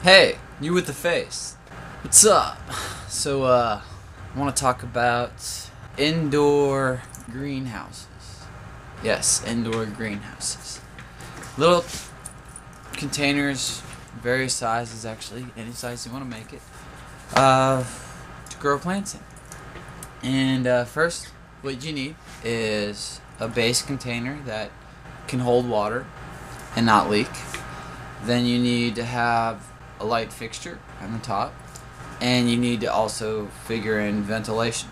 Hey, you with the face. What's up? So, I want to talk about indoor greenhouses. Yes, indoor greenhouses. Little containers, various sizes actually, any size you want to make it, to grow plants in. And first, what you need is a base container that can hold water and not leak. Then you need to have a light fixture on the top, and you need to also figure in ventilation.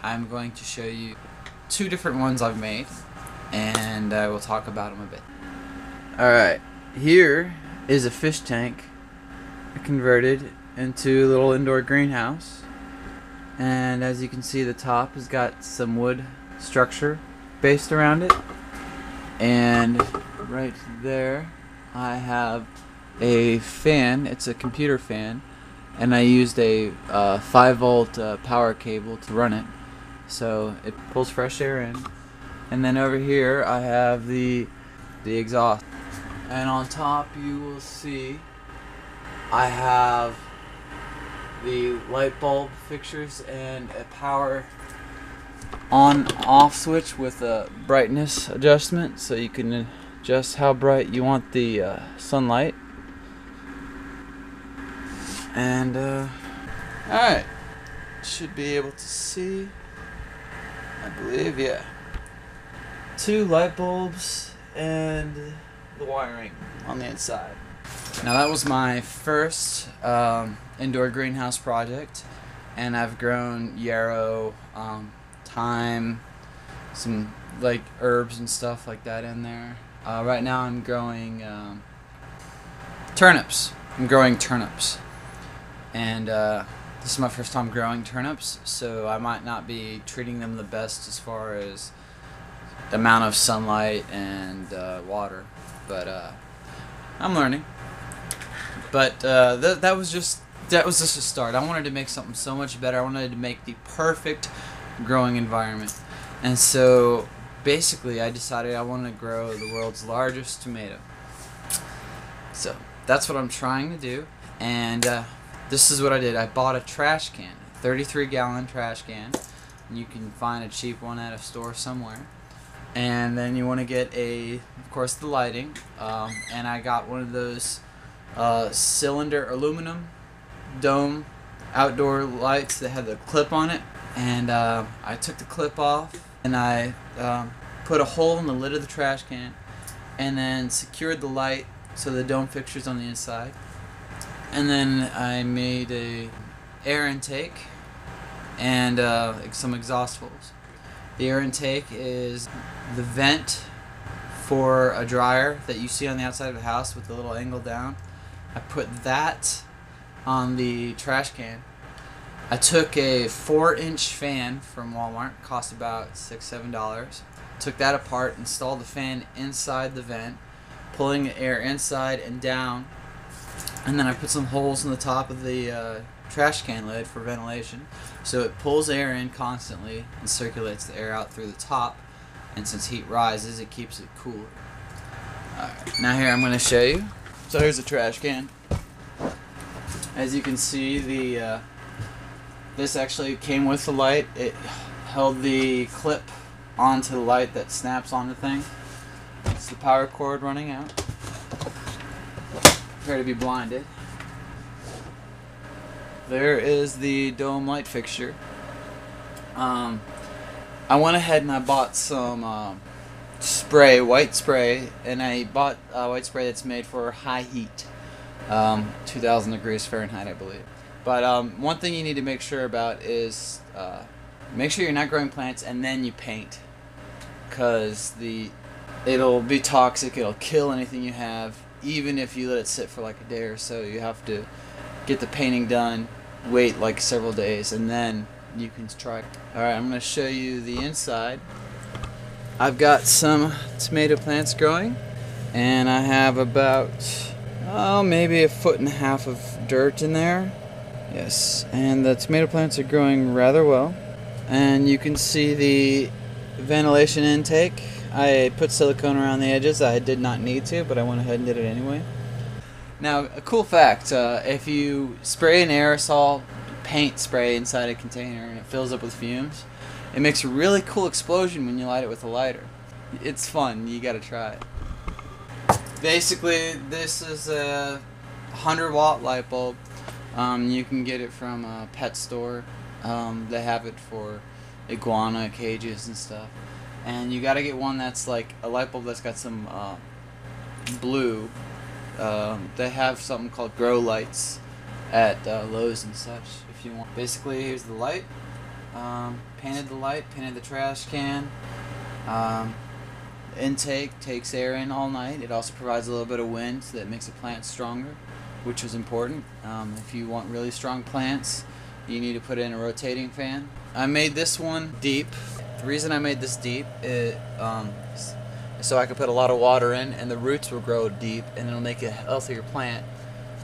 I'm going to show you two different ones I've made, and I will talk about them a bit. Alright, here is a fish tank converted into a little indoor greenhouse, and as you can see, the top has got some wood structure based around it, and right there I have a fan. It's a computer fan, and I used a 5-volt power cable to run it, so it pulls fresh air in. And then over here I have the exhaust, and on top you will see I have the light bulb fixtures and a power on-off switch with a brightness adjustment, so you can adjust how bright you want the sunlight. And alright, should be able to see, I believe, yeah, 2 light bulbs and the wiring on the inside. Now that was my first indoor greenhouse project, and I've grown yarrow, thyme, some like herbs and stuff like that in there. Right now I'm growing turnips. And this is my first time growing turnips, so I might not be treating them the best as far as the amount of sunlight and water, but I'm learning. But that was just a start. I wanted to make something so much better. I wanted to make the perfect growing environment, and so basically I decided I wanted to grow the world's largest tomato. So that's what I'm trying to do, and this is what I did. I bought a trash can, 33-gallon trash can. You can find a cheap one at a store somewhere. And then you want to get of course, the lighting. And I got one of those cylinder aluminum dome outdoor lights that had the clip on it. And I took the clip off, and I put a hole in the lid of the trash can, and then secured the light so the dome fixture's on the inside. And then I made a air intake and some exhaust holes. The air intake is the vent for a dryer that you see on the outside of the house with the little angle down. I put that on the trash can. I took a 4-inch fan from Walmart, cost about $6-7. Took that apart, installed the fan inside the vent, pulling the air inside and down. And then I put some holes in the top of the trash can lid for ventilation, so it pulls air in constantly and circulates the air out through the top, and since heat rises, it keeps it cooler. Alright, now here I'm going to show you. So here's a trash can. As you can see, this actually came with the light. It held the clip onto the light that snaps on the thing. It's the power cord running out. Prepare to be blinded. There is the dome light fixture. I went ahead and I bought some white spray, and I bought white spray that's made for high heat, 2,000 degrees Fahrenheit, I believe. But one thing you need to make sure about is make sure you're not growing plants and then you paint, because it'll be toxic. It'll kill anything you have, even if you let it sit for like a day or so. You have to get the painting done, wait like several days, and then you can try. Alright, I'm going to show you the inside. I've got some tomato plants growing, and I have about maybe 1.5 foot of dirt in there. Yes, and the tomato plants are growing rather well. And you can see the ventilation intake. I put silicone around the edges. I did not need to, but I went ahead and did it anyway. Now, a cool fact, if you spray an aerosol paint spray inside a container and it fills up with fumes, it makes a really cool explosion when you light it with a lighter. It's fun. You gotta try it. Basically, this is a 100-watt light bulb. You can get it from a pet store. They have it for iguana cages and stuff. And you gotta get one that's like a light bulb that's got some blue. They have something called grow lights at Lowe's and such if you want. Basically, here's the light. Painted the light, painted the trash can. Intake takes air in all night. It also provides a little bit of wind that makes the plant stronger, which is important. If you want really strong plants, you need to put in a rotating fan. I made this one deep. The reason I made this deep is so I could put a lot of water in and the roots will grow deep and it'll make a healthier plant.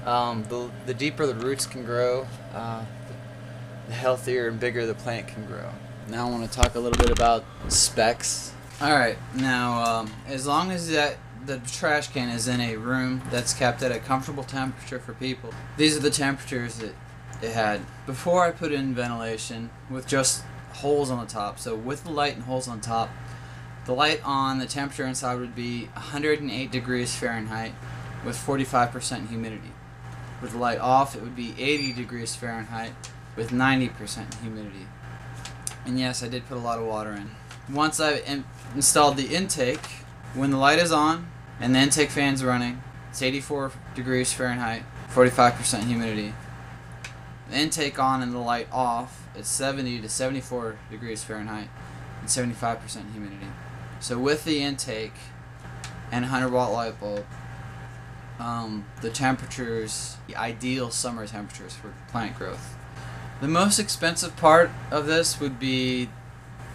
The deeper the roots can grow, the healthier and bigger the plant can grow. Now I want to talk a little bit about specs. Alright, now as long as the trash can is in a room that's kept at a comfortable temperature for people, these are the temperatures that it had before I put in ventilation with just holes on the top. So with the light and holes on top, the light on, the temperature inside would be 108 degrees Fahrenheit with 45% humidity. With the light off, it would be 80 degrees Fahrenheit with 90% humidity. And yes, I did put a lot of water in. Once I installed the intake, when the light is on and the intake fan's running, it's 84 degrees Fahrenheit, 45% humidity. The intake on and the light off, it's 70 to 74 degrees Fahrenheit and 75% humidity. So with the intake and 100-watt light bulb, the temperatures, the ideal summer temperatures for plant growth. The most expensive part of this would be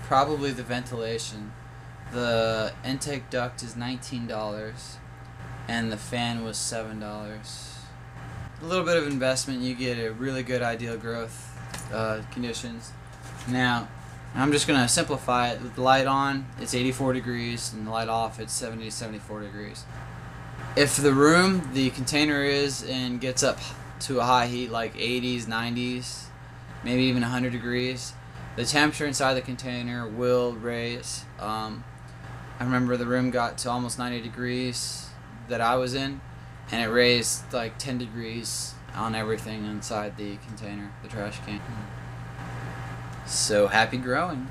probably the ventilation. The intake duct is $19 and the fan was $7. A little bit of investment, you get a really good ideal growth conditions. Now, I'm just going to simplify it. With the light on, it's 84 degrees, and the light off, it's 70 to 74 degrees. If the room the container is in gets up to a high heat, like 80s, 90s, maybe even 100 degrees, the temperature inside the container will raise. I remember the room got to almost 90 degrees that I was in, and it raised like 10 degrees on everything inside the container, the trash can. So happy growing.